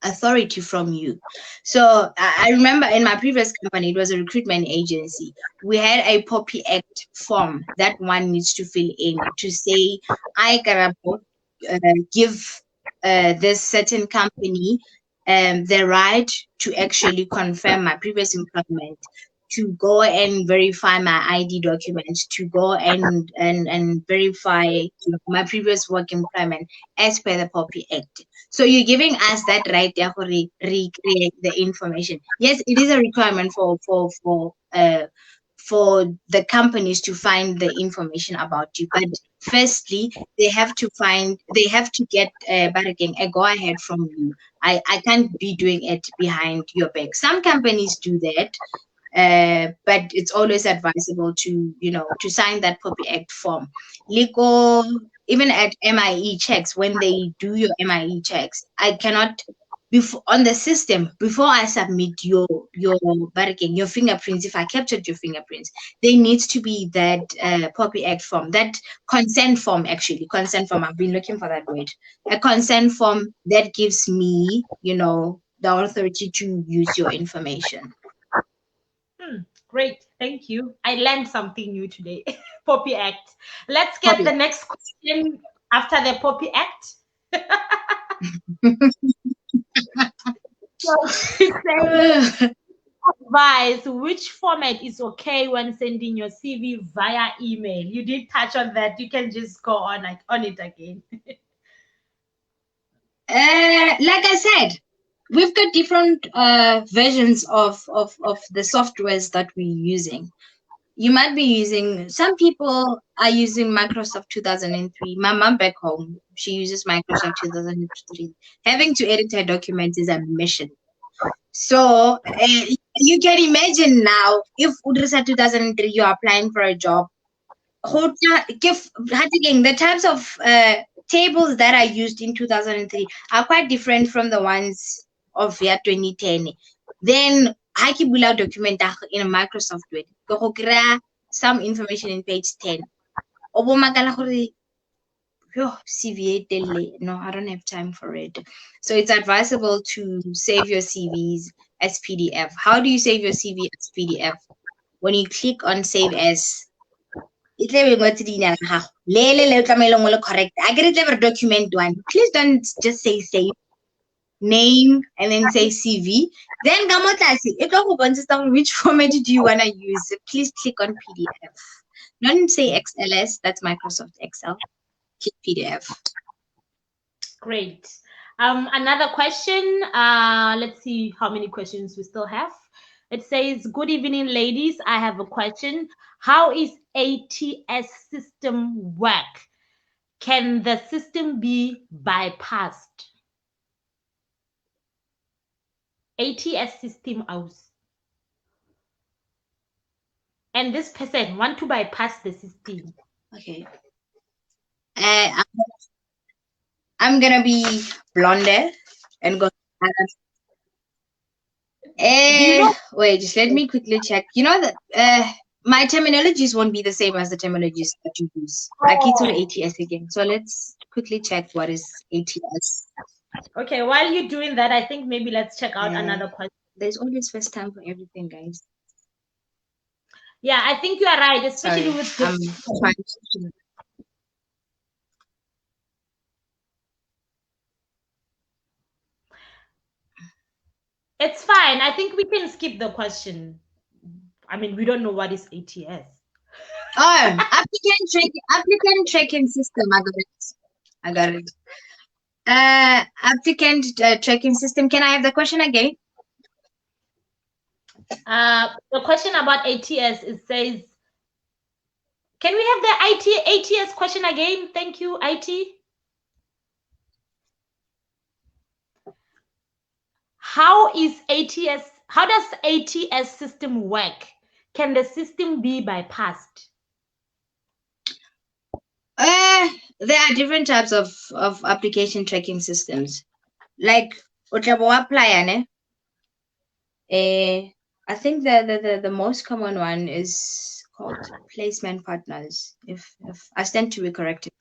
Speaker 1: authority from you. So I remember in my previous company, it was a recruitment agency. We had a POPI Act form that one needs to fill in to say, I gotta give this certain company the right to actually confirm my previous employment. to go and verify my ID documents, to go and verify my previous work employment as per the POPI Act. So you're giving us that right there for recreate the information. Yes, it is a requirement for the companies to find the information about you, but firstly they have to get a go ahead from you. I can't be doing it behind your back. Some companies do that, but it's always advisable to sign that POPI Act form. Legal, even at MIE checks, when they do your MIE checks, I cannot before on the system before I submit your fingerprints. If I captured your fingerprints, there needs to be that POPI Act form, that consent form. Actually, consent form. I've been looking for that word. A consent form that gives me, the authority to use your information.
Speaker 2: Great, thank you. I learned something new today. POPI Act. Let's get the next question after the POPI Act. So, advise which format is okay when sending your CV via email. You did touch on that. You can just go on it again.
Speaker 1: Like I said, we've got different versions of the softwares that we're using. You might be using, some people are using Microsoft 2003. My mom back home, she uses Microsoft 2003. Having to edit her documents is a mission. So you can imagine now, if Udrisa 2003, you're applying for a job, the types of tables that are used in 2003 are quite different from the ones of year 2010. Then I keep without document in a Microsoft Word. Go create some information in page 10. CV, no, I don't have time for it. So it's advisable to save your CVs as PDF. How do you save your CV as PDF? When you click on save as, it will go to the correct. I get it document one. Please don't just say save name and then say CV. Then which format do you want to use? Please click on PDF. Don't say XLS, that's Microsoft Excel. Click PDF.
Speaker 2: Great. Another question. Let's see how many questions we still have. It says, good evening, ladies. I have a question. How is ATS system work? Can the system be bypassed? ATS system aus. And this person want to bypass the system.
Speaker 1: Okay. I'm gonna be blonde and go. Wait, just let me quickly check. You know that my terminologies won't be the same as the terminologies that you use. I keep to ATS again. So let's quickly check what is ATS.
Speaker 2: Okay, while you're doing that, I think maybe let's check out another question.
Speaker 1: There's always first time for everything, guys.
Speaker 2: Yeah, I think you are right, especially with It's fine. I think we can skip the question. I mean, we don't know what is ATS.
Speaker 1: Oh, applicant tracking system. I got it. Applicant tracking system. Can I have the question again?
Speaker 2: The question about ATS, it says, can we have the ATS question again? Thank you, IT. How does ATS system work? Can the system be bypassed?
Speaker 1: There are different types of application tracking systems. Like apply, I think the most common one is called Placement Partners. If I stand to be corrected,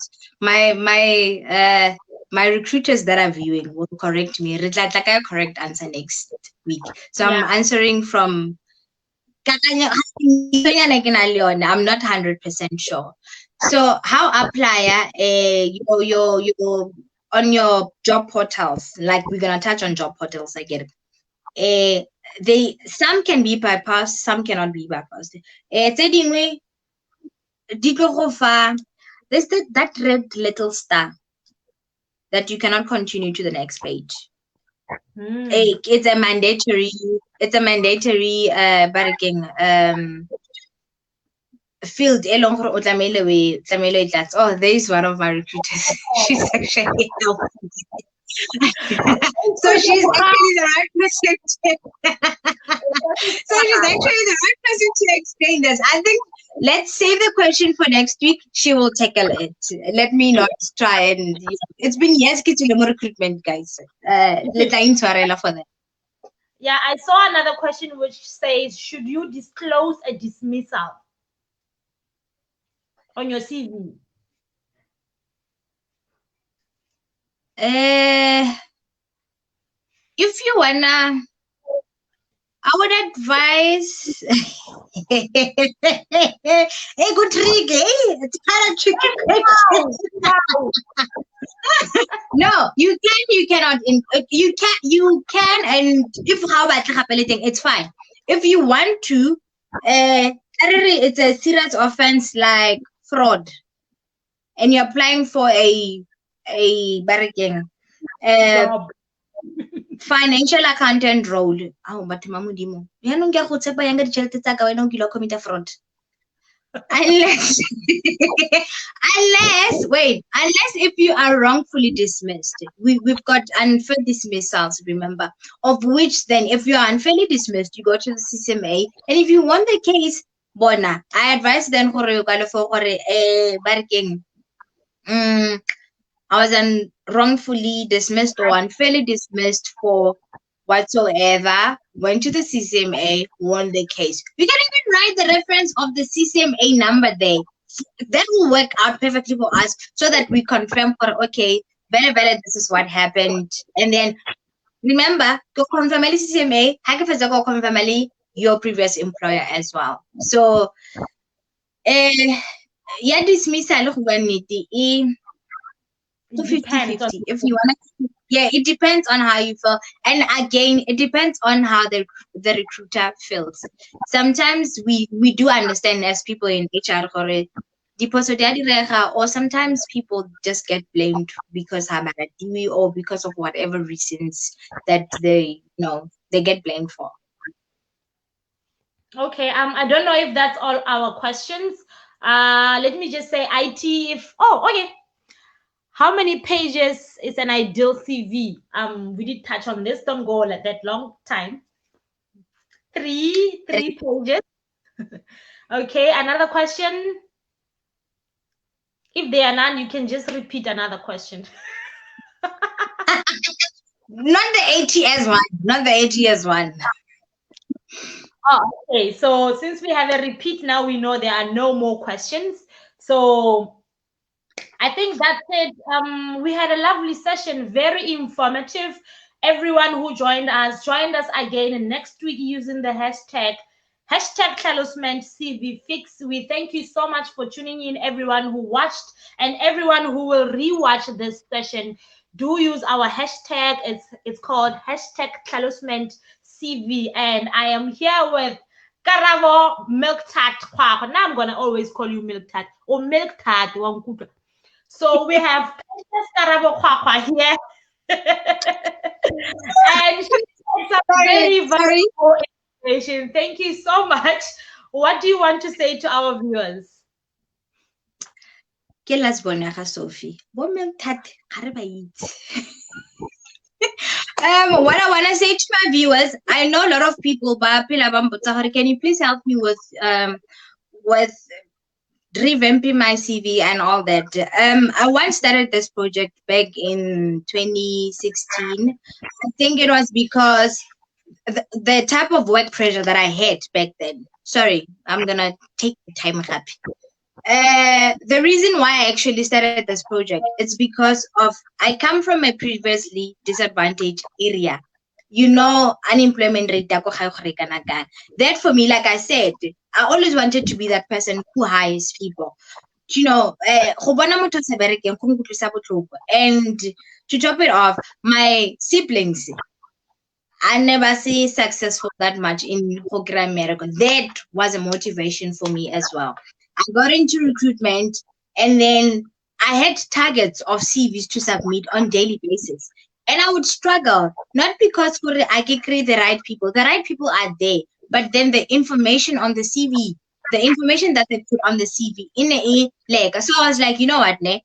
Speaker 1: my recruiters that are viewing will correct me. Like a correct answer next week. So I'm answering from. I'm not 100% sure. So how apply you on your job portals? Like we're gonna touch on job portals. I get it. some can be bypassed, some cannot be bypassed. Tse dingwe di tlo go fa there's that red little star that you cannot continue to the next page. It's a mandatory field e leng gore o tlamehile that's there is one of my recruiters. She's actually helping. So she's actually the right person to explain this. I think let's save the question for next week. She will tackle it. Let me not try and it's been years ke recruitment, guys. For that.
Speaker 2: Yeah, I saw another question which says, should you disclose a dismissal on your CV?
Speaker 1: If you wanna, I would advise. Hey, good trick, It's kind of tricky question. No, you cannot. You can, and if how about it's fine. If you want to, it's a serious offense like fraud, and you're applying for a barricade. Financial accountant role. Oh, but mamudimo. Ya no go tsepa yanga ditšhelete tsa ka wena o kile commit fraud. Unless if you are wrongfully dismissed. We've got unfair dismissals, remember, of which then if you are unfairly dismissed, you go to the CCMA, and if you want the case, bona, I advise then for I was wrongfully dismissed or unfairly dismissed for whatsoever, went to the CCMA, won the case. You can even write the reference of the CCMA number there. That will work out perfectly for us so that we confirm for, okay, better, this is what happened. And then remember, go confirm CCMA, go confirm your previous employer as well. So, yeah, dismissal to 50-50 if you want to. Yeah, it depends on how you feel, and again it depends on how the recruiter feels. Sometimes we do understand as people in HR or sometimes people just get blamed because or because of whatever reasons that they get blamed for.
Speaker 2: Okay, I don't know if that's all our questions. Let me just say okay. How many pages is an ideal CV? We did touch on this. Don't go like that long time. 3 pages. Okay, another question. If there are none, you can just repeat another question.
Speaker 1: Not the ATS one. Not the ATS one.
Speaker 2: Oh, okay. So since we have a repeat now, we know there are no more questions. So I think that's it. We had a lovely session, very informative. Everyone who joined us again next week using the hashtag #CVFix. We thank you so much for tuning in, everyone who watched and everyone who will rewatch this session. Do use our hashtag. It's called #CV, and I am here with Karabo Milk Tart. Now I'm gonna always call you Milk Tart or Milk Tart. So we have Karabo Kwakwa here. And she said some very valuable information. Thank you so much. What do you want to say to our viewers?
Speaker 1: Sophie. What I want to say to my viewers, I know a lot of people, but can you please help me with revamping my CV and all that. I once started this project back in 2016. I think it was because the type of work pressure that I had back then. Sorry, I'm gonna take the time up. The reason why I actually started this project is because of I come from a previously disadvantaged area. Unemployment rate that for me, like I said, I always wanted to be that person who hires people. And to top it off, my siblings, I never see successful that much in program America. That was a motivation for me as well. I got into recruitment and then I had targets of CVs to submit on daily basis. And I would struggle, not because I can create the right people. The right people are there, but then the information on the CV, the information that they put on the CV in a like. So I was like, you know what, ne?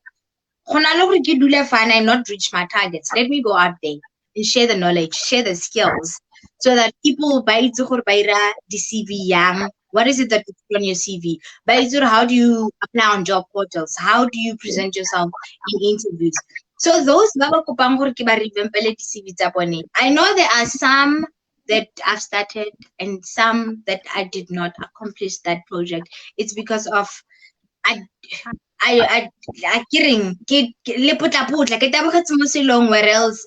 Speaker 1: Fine and not reach my targets. Let me go out there and share the knowledge, share the skills, so that people by the CV young. What is it that you put on your CV? How do you apply on job portals? How do you present yourself in interviews? So those CV tsa bone, I know there are some that I've started and some that I did not accomplish that project. It's because of I I kidding le putla ke tabogetse mo selong where else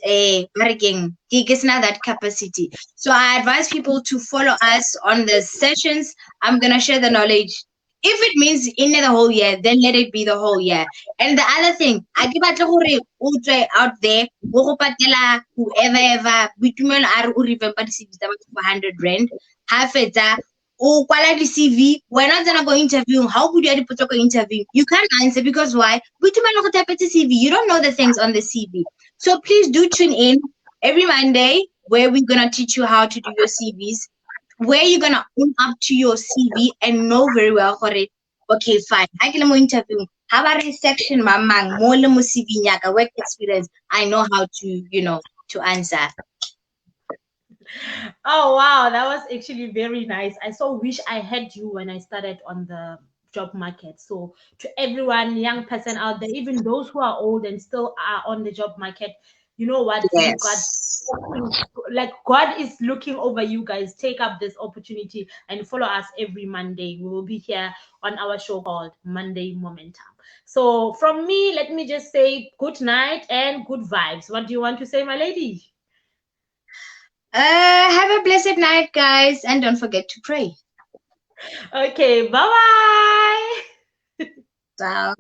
Speaker 1: working it's not that capacity. So I advise people to follow us on the sessions. I'm gonna share the knowledge. If it means in the whole year, then let it be the whole year. And the other thing, I give out there, whoever ever, between our remember the 100 rand, half it oh, quality CV. We're not gonna go interview. How could you put go interview? You can't answer because why? CV. You don't know the things on the CV. So please do tune in every Monday where we're gonna teach you how to do your CVs, where you're gonna own up to your CV and know very well for it. Okay, fine. I can interview. How about this section, mamang? More CV nyaka work experience. I know how to, to answer.
Speaker 2: Oh wow, that was actually very nice. I so wish I had you when I started on the job market. So to everyone, young person out there, even those who are old and still are on the job market, you know what? You got
Speaker 1: Yes.
Speaker 2: like God is looking over you guys. Take up this opportunity and follow us every Monday. We will be here on our show called Monday Momentum. So from me, let me just say good night and good vibes. What do you want to say, my lady?
Speaker 1: Have a blessed night, guys, and don't forget to pray.
Speaker 2: Okay, bye-bye.
Speaker 1: Ciao.